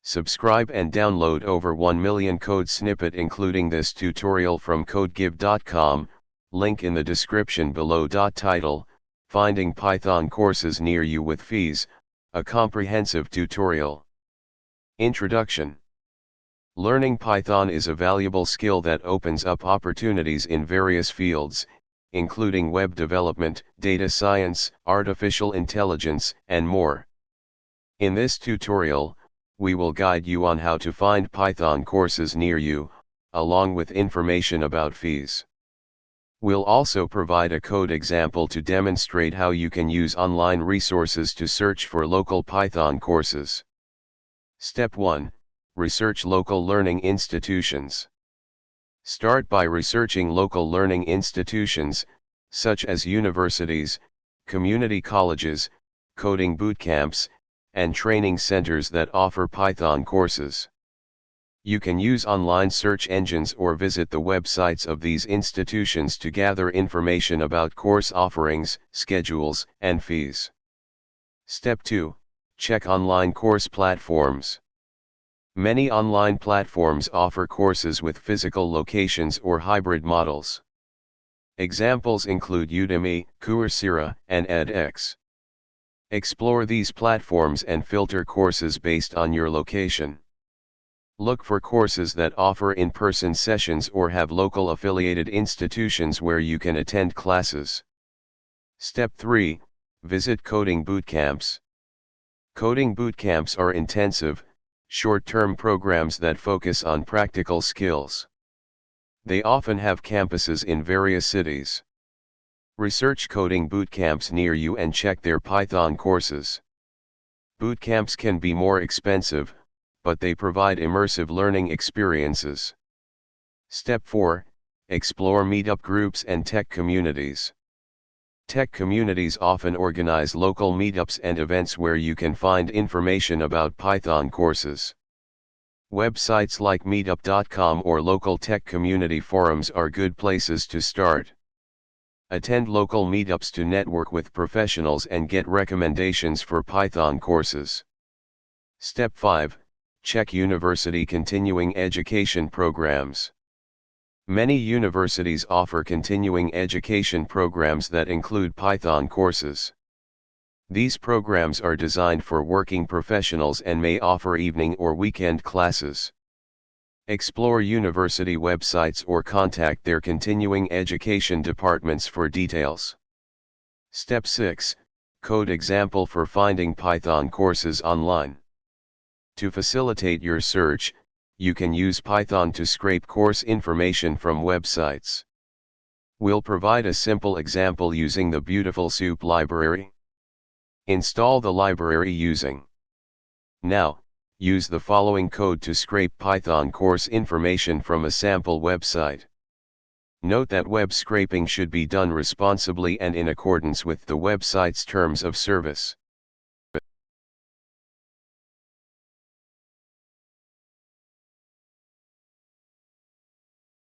Subscribe and download over 1 million code snippet including this tutorial from codegive.com, link in the description below. Title, Finding Python Courses Near You with Fees, a comprehensive tutorial. Introduction. Learning Python is a valuable skill that opens up opportunities in various fields, including web development, data science, artificial intelligence, and more. In this tutorial, we will guide you on how to find Python courses near you, along with information about fees. We'll also provide a code example to demonstrate how you can use online resources to search for local Python courses. Step 1. Research local learning institutions. Start by researching local learning institutions, such as universities, community colleges, coding bootcamps, and training centers that offer Python courses. You can use online search engines or visit the websites of these institutions to gather information about course offerings, schedules, and fees. Step 2. Check online course platforms. Many online platforms offer courses with physical locations or hybrid models. Examples include Udemy, Coursera, and edX. Explore these platforms and filter courses based on your location. Look for courses that offer in-person sessions or have local affiliated institutions where you can attend classes. Step 3. Visit coding bootcamps. Coding bootcamps are intensive, short-term programs that focus on practical skills. They often have campuses in various cities. Research coding bootcamps near you and check their Python courses. Bootcamps can be more expensive, but they provide immersive learning experiences. Step 4. Explore meetup groups and tech communities. Tech communities often organize local meetups and events where you can find information about Python courses. Websites like meetup.com or local tech community forums are good places to start. Attend local meetups to network with professionals and get recommendations for Python courses. Step 5. Check university continuing education programs. Many universities offer continuing education programs that include Python courses. These programs are designed for working professionals and may offer evening or weekend classes. Explore university websites or contact their continuing education departments for details. Step 6. Code example for finding Python courses online. To facilitate your search, you can use Python to scrape course information from websites. We'll provide a simple example using the Beautiful Soup library. Install the library using. Now, use the following code to scrape Python course information from a sample website. Note that web scraping should be done responsibly and in accordance with the website's terms of service.